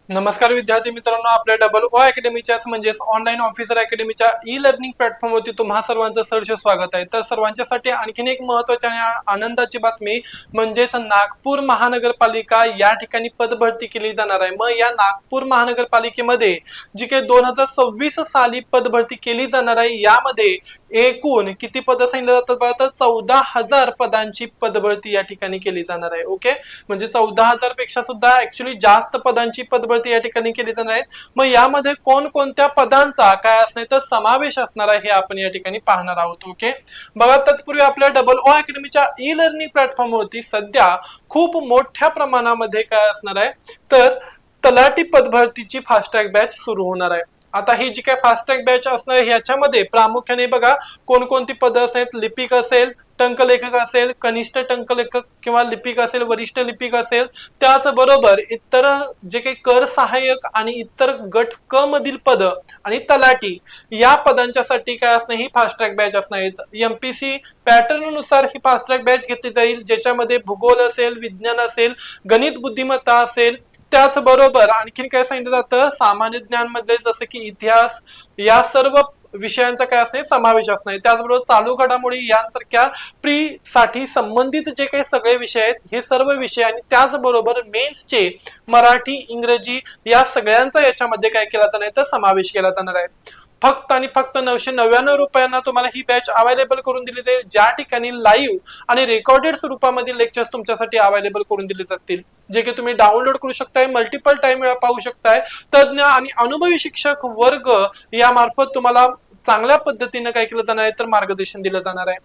नमस्कार विद्यार्थी मित्रांनो, आपल्या डबल ओ अकॅडमीच्या म्हणजेच ऑनलाईन ऑफिसर अकॅडमीच्या ई लर्निंग प्लॅटफॉर्मवरती तुम्हा सर्वांचं सहर्ष स्वागत आहे। तर सर्वांच्यासाठी आणखीन एक महत्त्वाची आणि आनंदाची बातमी म्हणजेच नागपूर महानगरपालिका या ठिकाणी पदभरती केली जाणार आहे। मग या नागपूर महानगरपालिकेमध्ये जी काही 2026 साली पदभरती केली जाणार आहे, यामध्ये एकूण किती पद सांगितलं जातात बघा, तर 14,000 पदांची पदभरती या ठिकाणी केली जाणार आहे। ओके, म्हणजे 14,000 पेक्षा सुद्धा ऍक्च्युअली जास्त पदांची पदभरती या ठिकाणी केली जाणार आहे। मग यामध्ये कोणकोणत्या पदांचा काय असणार तर समावेश असणार आहे हे आपण या ठिकाणी पाहणार आहोत। ओके, बघा तत्पूर्वी आपल्या डबल ओ अकॅडमीच्या ई लर्निंग प्लॅटफॉर्मवरती सध्या खूप मोठ्या प्रमाणामध्ये काय असणार आहे तर तलाठी पदभरतीची फास्ट ट्रॅक बॅच सुरू होणार आहे। आता ही जी काय फास्ट ट्रॅक बॅच असणार आहे ह्याच्यामध्ये प्रामुख्याने बघा कोणकोणती पदं असेल, लिपिक असेल, टंकलेखक असेल, कनिष्ठ टंकलेखक किंवा लिपिक असेल, वरिष्ठ लिपिक असेल, त्याचबरोबर इतर जे काही कर सहाय्यक आणि इतर गट क मधील पद आणि तलाठी या पदांच्यासाठी काय असणार ही फास्ट ट्रॅक बॅच असणार आहे। एमपीसी पॅटर्न नुसार ही फास्ट ट्रॅक बॅच घेतली जाईल, ज्याच्यामध्ये भूगोल असेल, विज्ञान असेल, गणित बुद्धिमत्ता असेल, त्याचबरोबर आणखीन काय सांगितलं जातं सामान्य ज्ञान मध्ये जसं की इतिहास या सर्व विषयांचा काय असणे समावेश असणार आहे। त्याचबरोबर चालू घडामोडी यांसारख्या प्री साठी संबंधित जे काही सगळे विषय आहेत हे सर्व विषय आणि त्याचबरोबर मेन्सचे मराठी, इंग्रजी या सगळ्यांचा याच्यामध्ये काय केला जाणार आहे तर समावेश केला जाणार आहे। फक्त आणि फक्त 999 रुपयांना तुम्हाला ही बॅच अवेलेबल करून दिली जाईल, ज्या ठिकाणी लाईव्ह आणि रेकॉर्डेड स्वरूपामध्ये लेक्चर्स तुमच्यासाठी अवेलेबल करून दिले जातील, जे की तुम्ही डाउनलोड करू शकताय, मल्टिपल टाइम वेळा पाहू शकताय। तज्ञ आणि अनुभवी शिक्षक वर्ग यामार्फत तुम्हाला चांगल्या पद्धतीने काय केलं जाणार आहे तर मार्गदर्शन दिलं जाणार आहे।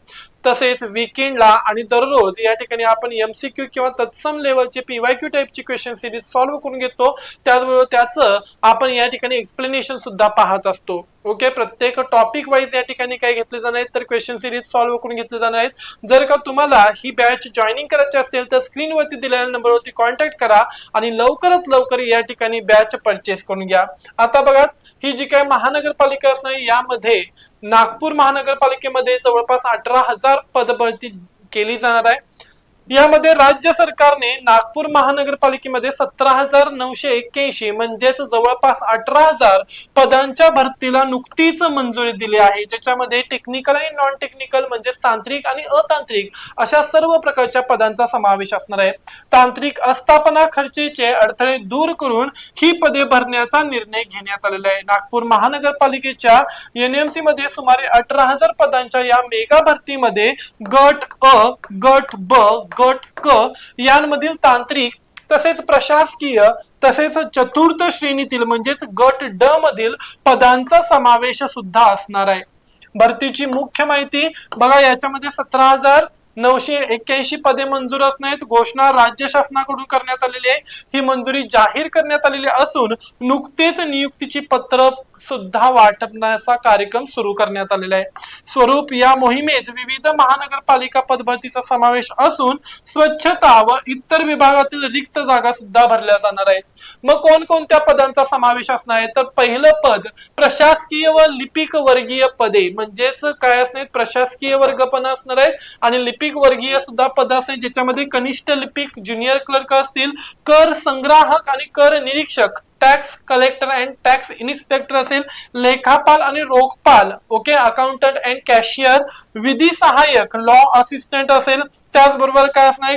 तसेच वीकेंडला आणि दररोज या ठिकाणी आपण एमसीक्यू किंवा तत्सम लेवलचे पीवायक्यू टाइपची क्वेश्चन सिरीज सॉल्व्ह करून घेतो, त्याचबरोबर त्याचं आपण या ठिकाणी एक्सप्लेनेशन सुद्धा पाहत असतो। ओके, प्रत्येक टॉपिक वाईज या ठिकाणी काय घेतले जाणार आहेत तर क्वेश्चन सिरीज सॉल्व्ह करून घेतले जाणार आहेत। जर का तुम्हाला ही बॅच जॉईनिंग करायची असेल तर स्क्रीनवरती दिलेल्या नंबरवरती कॉन्टॅक्ट करा आणि लवकरात लवकर या ठिकाणी बॅच परचेस करून घ्या। आता बघा ही जी काय महानगरपालिका असणार यामध्ये नागपूर महानगरपालिकेमध्ये जवळपास 18,000 पदभरती केली जाणार आहे। यामध्ये राज्य सरकारने नागपूर महानगरपालिकेमध्ये 17,981 म्हणजेच जवळपास 18,000 पदांच्या भरतीला नुकतीच मंजुरी दिली आहे, ज्याच्यामध्ये टेक्निकल आणि नॉन टेक्निकल म्हणजेच तांत्रिक आणि अतांत्रिक अशा सर्व प्रकारच्या पदांचा समावेश असणार आहे। तांत्रिक आस्थापना खर्चीचे अडथळे दूर करून ही पदे भरण्याचा निर्णय घेण्यात आलेला आहे। नागपूर महानगरपालिकेच्या एनएमसी मध्ये सुमारे 18,000 पदांच्या या मेगा भरतीमध्ये गट अ, गट ब, गट क यांमधील तांत्रिक तसेच प्रशासकीय तसेच चतुर्थ श्रेणीतील म्हणजेच गट ड मधील पदांचा समावेश सुद्धा असणार आहे। भरतीची मुख्य माहिती बघा, याच्यामध्ये 17,981 पदे मंजूर असणार आहेत। घोषणा राज्य शासनाकडून करण्यात आलेली आहे, ही मंजुरी जाहीर करण्यात आलेली असून नुकतेच नियुक्तीची पत्र सुद्धा वाटण्याचा कार्यक्रम सुरू करण्यात आलेला आहे। स्वरूप या मोहिमेत विविध महानगरपालिका पदभरतीचा समावेश असून स्वच्छता व इतर विभागातील रिक्त जागा सुद्धा भरल्या जाणार आहेत। मग कोणकोणत्या पदांचा समावेश असणार आहे तर पहिलं पद प्रशासकीय व लिपिक वर्गीय पदे म्हणजेच काय असणार प्रशासकीय वर्ग पण असणार आहेत आणि लिपिक वर्गीय सुद्धा पद असतील, ज्याच्यामध्ये कनिष्ठ लिपिक, ज्युनियर क्लर्क असतील, कर संग्राहक आणि कर निरीक्षक, tax collector and tax inspector असेल, लेखापाल आणि रोखपाल, ओके, अकाउंटंट अँड कॅशियर, विधी सहाय्यक, लॉ असिस्टंट असेल, त्याचबरोबर काय असणार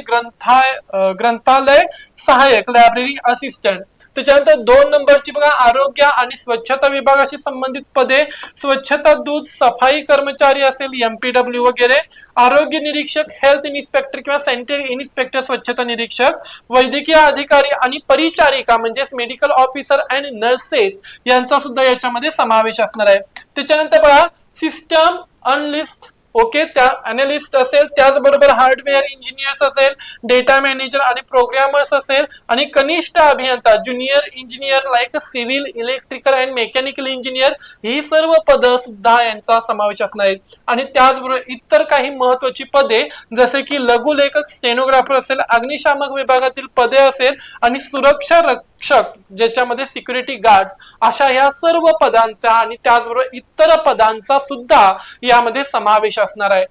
ग्रंथालय सहाय्यक, लायब्ररी असिस्टंट। त्याच्यानंतर 2 नंबरची बघा आरोग्य आणि स्वच्छता विभागाशी संबंधित पदे, स्वच्छता दूत, सफाई कर्मचारी असेल, एमपीडब्ल्यू वगैरे, आरोग्य निरीक्षक, हेल्थ इन्स्पेक्टर किंवा सेंटर इन्स्पेक्टर, स्वच्छता निरीक्षक, वैद्यकीय अधिकारी आणि परिचारिका म्हणजेच मेडिकल ऑफिसर अँड नर्सेस यांचा सुद्धा याच्यामध्ये समावेश असणार आहे। त्याच्यानंतर बघा सिस्टम अनलिस्ट, ओके, त्या अनालिस्ट असेल, त्याचबरोबर हार्डवेअर इंजिनियर्स असेल, डेटा मॅनेजर आणि प्रोग्रामर्स असेल आणि कनिष्ठ अभियंता, junior engineer like civil, electrical and mechanical engineer ही सर्व पदं सुद्धा यांचा समावेश असणार आहे। आणि त्याचबरोबर इतर काही महत्वाची पदे जसे की लघुलेखक, स्टेनोग्राफर असेल, अग्निशामक विभागातील पदे असेल आणि सुरक्षा रक्षक ज्याच्यामध्ये सिक्युरिटी गार्ड्स अशा ह्या सर्व पदांचा आणि त्याचबरोबर इतर पदांचा सुद्धा यामध्ये समावेश असणार आहे।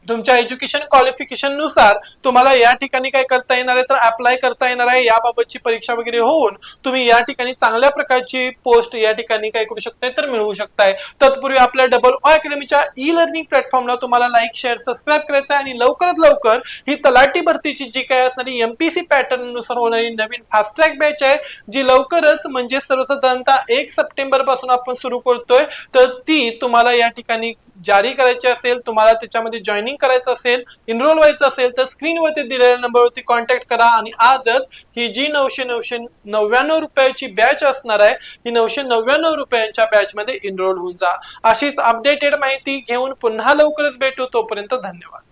तुमच्या एज्युकेशन क्वालिफिकेशन नुसार तुम्हाला या ठिकाणी काय करता येणार आहे, तर अप्लाय करता येणार आहे. याबाबतची परीक्षा वगैरे होऊन तुम्ही या ठिकाणी चांगल्या प्रकारची पोस्ट या ठिकाणी काय करू शकताय, तर मिळवू शकताय. तत्पूर्वी आपल्या डबल ओ अकॅडमीच्या ई लर्निंग प्लॅटफॉर्मला तुम्हाला लाईक, शेअर, सबस्क्राईब करायचं आहे आणि लवकरात लवकर ही तलाठी भरतीची जी काय असणारी एमपीसी पॅटर्न नुसार होणारी नवीन फास्ट ट्रॅक बॅच आहे, जी लवकरच म्हणजे सर्वसाधारणतः 1 सप्टेंबर पासून आपण सुरू करतोय, तर ती तुम्हाला या ठिकाणी जारी करायची असेल, तुम्हाला त्याच्यामध्ये जॉईनिंग करायचं असेल, इनरोल व्हायचं असेल, तर स्क्रीनवरती दिलेल्या नंबरवरती कॉन्टॅक्ट करा आणि आजच ही जी 999 रुपयाची बॅच असणार आहे, ही 999 रुपयांच्या बॅच मध्ये इनरोल होऊन जा. अशीच अपडेटेड माहिती घेऊन पुन्हा लवकरच भेटू. तोपर्यंत धन्यवाद.